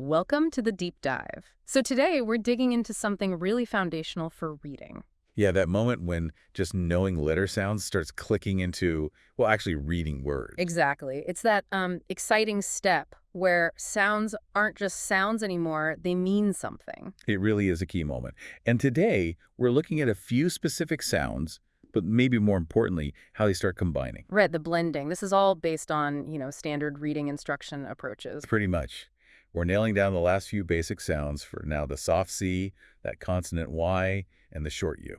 Welcome to the deep dive. So today we're digging into something really foundational for reading. Yeah, that moment when just knowing letter sounds starts clicking into, well, actually reading words. Exactly. It's that exciting step where sounds aren't just sounds anymore, they mean something. It really is a key moment. And today, we're looking at a few specific sounds, but maybe more importantly, how they start combining. Right, the blending. This is all based on, standard reading instruction approaches. Pretty much. We're nailing down the last few basic sounds for now the soft C, that consonant Y, and the short U.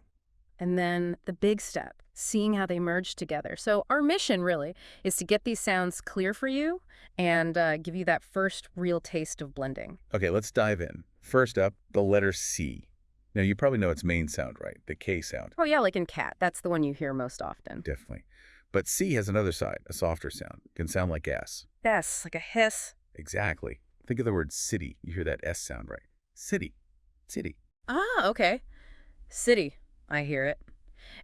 And then the big step, seeing how they merge together. So our mission really is to get these sounds clear for you and give you that first real taste of blending. Okay, let's dive in. First up, the letter C. Now, you probably know its main sound, right? The K sound. Oh yeah, like in cat. That's the one you hear most often. Definitely. But C has another side, a softer sound. It can sound like S. Yes, like a hiss. Exactly. Think of the word city. You hear that S sound, right? City. City. Ah, okay. City. I hear it.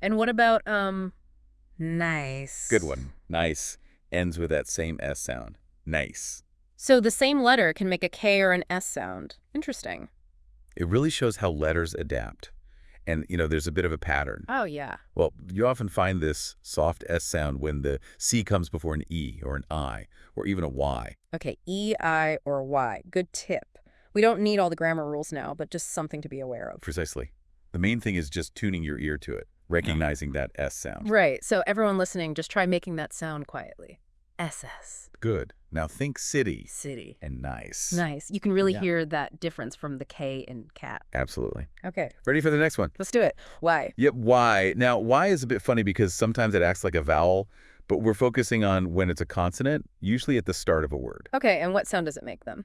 And what about, nice? Good one. Nice. Ends with that same S sound. Nice. So the same letter can make a K or an S sound. Interesting. It really shows how letters adapt. And, there's a bit of a pattern. Oh, yeah. Well, you often find this soft S sound when the C comes before an E or an I or even a Y. Okay, E, I, or Y. Good tip. We don't need all the grammar rules now, but just something to be aware of. Precisely. The main thing is just tuning your ear to it, recognizing that S sound. Right, so everyone listening, just try making that sound quietly. SS. Good. Now think city. City. And nice. Nice. You can really Yeah. hear that difference from the K in cat. Absolutely. Okay, Ready for the next one? let's do it. Y. Yep, Y. Now, Y is a bit funny because sometimes it acts like a vowel, but we're focusing on when it's a consonant, usually at the start of a word. Okay, and what sound does it make them?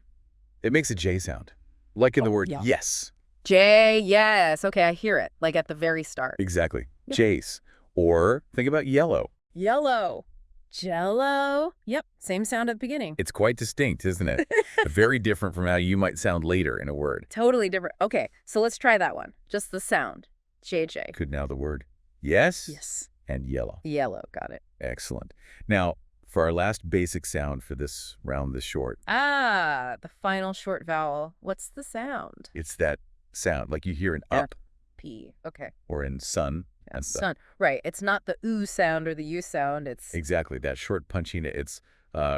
It makes a J sound, like in the word yeah. yes. J, yes. Okay, I hear it, like at the very start. Exactly. Yep. Jace. Or think about yellow. Yellow. Jello. Yep, same sound at the beginning. It's quite distinct, isn't it? Very different from how you might sound later in a word. Totally different. Okay, so let's try that one. Just the sound. JJ. Could now the word yes, Yes. and yellow. Yellow, got it. Excellent. Now, for our last basic sound for this round, this short, Ah, the final short vowel. What's the sound? it's that sound like you hear in up P. Okay. or in sun. Yeah, and stuff. sun. Right. It's not the oo sound or the u sound. It's Exactly. That short punching, it's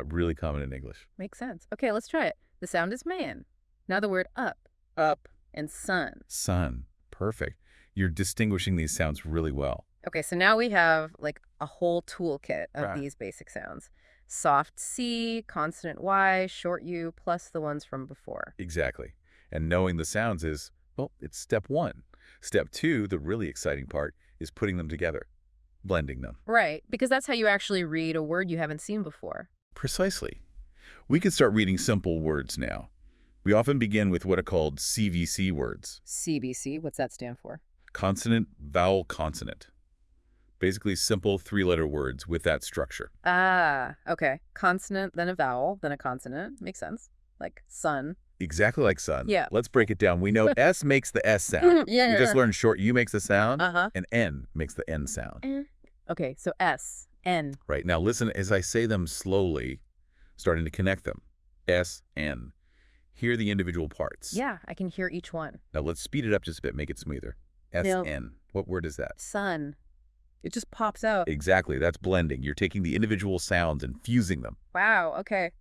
really common in English. makes sense. Okay, let's try it. The sound is man. Now the word up. Up. And sun. Sun. Perfect. You're distinguishing these sounds really well. Okay, so now we have like a whole toolkit of Right. these basic sounds. Soft C, consonant Y, short U, plus the ones from before. Exactly. And knowing the sounds is, well, it's step one. Step two, the really exciting part, is putting them together, blending them. Right, because that's how you actually read a word you haven't seen before. Precisely. We can start reading simple words now. We often begin with what are called CVC words, CBC, what's that stand for? Consonant-Vowel-Consonant. Basically simple three-letter words with that structure. Ah, okay. Consonant, then a vowel, then a consonant. Makes sense. Like sun. Exactly like sun. Yeah. Let's break it down. We know S makes the S sound. Yeah. We just learned short U makes the sound, Uh-huh. and N makes the N sound. Okay, so S, N. Right. Now listen as I say them slowly, starting to connect them. S, N. Hear the individual parts. Yeah, I can hear each one. Now let's speed it up just a bit, make it smoother. S, No. N. What word is that? Sun. It just pops out. Exactly. That's blending. You're taking the individual sounds and fusing them. Wow, okay.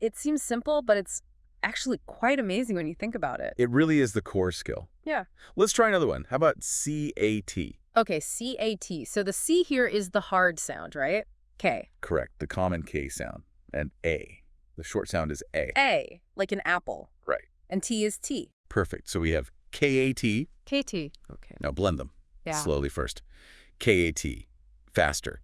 It seems simple, but it's actually quite amazing when you think about it. It really is the core skill. Yeah. Let's try another one. How about C-A-T? Okay, C-A-T. So the C here is the hard sound, right? K. Correct. The common K sound. And A. The short sound is A. A, like an apple. Right. And T is T. Perfect. So we have K-A-T. K-T. Okay. Now blend them. Yeah. Slowly first. K-A-T. Faster.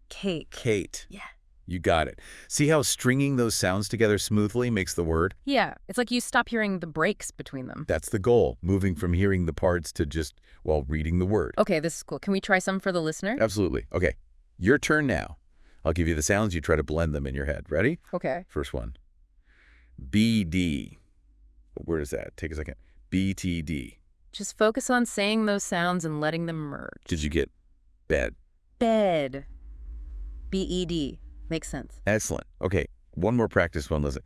Cake. Kate. Yeah. You got it. See how stringing those sounds together smoothly makes the word? Yeah, it's like you stop hearing the breaks between them. That's the goal, moving from hearing the parts to just, well, reading the word. Okay, this is cool. Can we try some for the listener? Absolutely. Okay, your turn now. I'll give you the sounds. You try to blend them in your head. Ready? Okay. First one. B-D. What word is that? Take a second. B-T-D. Just focus on saying those sounds and letting them merge. Did you get bed? Bed. B-E-D. Makes sense. Excellent. Okay, one more practice one. Listen.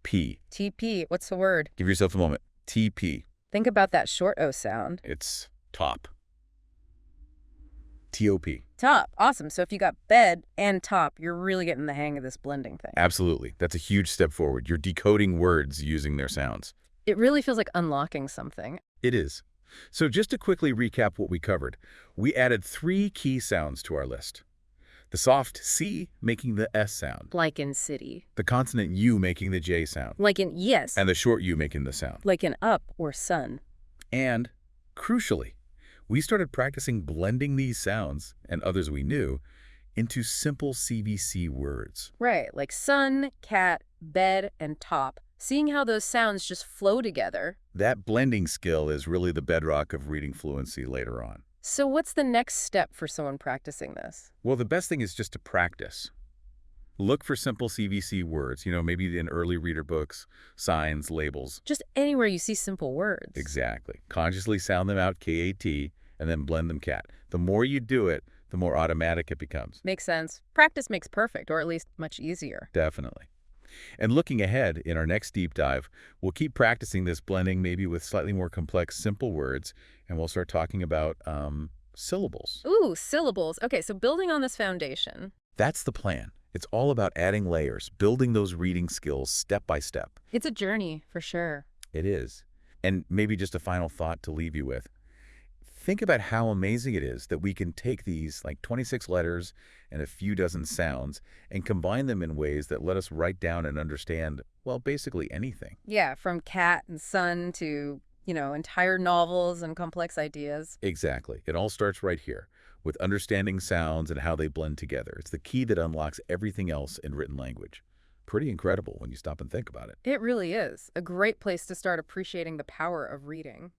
P. TP, what's the word? Give yourself a moment. TP. Think about that short O sound. It's top. TOP. Top, awesome. So if you got bed and top, you're really getting the hang of this blending thing. Absolutely. That's a huge step forward. You're decoding words using their sounds. It really feels like unlocking something. It is. So just to quickly recap what we covered, we added 3 key sounds to our list. The soft C making the S sound. Like in city. The consonant U making the J sound. Like in yes. And the short U making the sound. Like in up or sun. And, crucially, we started practicing blending these sounds, and others we knew, into simple CVC words. Right, like sun, cat, bed, and top. Seeing how those sounds just flow together. That blending skill is really the bedrock of reading fluency later on. So what's the next step for someone practicing this? Well, the best thing is just to practice. Look for simple CVC words, maybe in early reader books, signs, labels. Just anywhere you see simple words. Exactly. Consciously sound them out, K-A-T, and then blend them, cat. The more you do it, the more automatic it becomes. Makes sense. Practice makes perfect, or at least much easier. Definitely. And looking ahead, in our next deep dive, we'll keep practicing this blending maybe with slightly more complex, simple words, and we'll start talking about syllables. Ooh, syllables. Okay, so building on this foundation. That's the plan. It's all about adding layers, building those reading skills step by step. It's a journey, for sure. It is. And maybe just a final thought to leave you with. Think about how amazing it is that we can take these, like 26 letters and a few dozen sounds, and combine them in ways that let us write down and understand, well, basically anything. Yeah, from cat and sun to, entire novels and complex ideas. Exactly. It all starts right here, with understanding sounds and how they blend together. It's the key that unlocks everything else in written language. Pretty incredible when you stop and think about it. It really is. A great place to start appreciating the power of reading.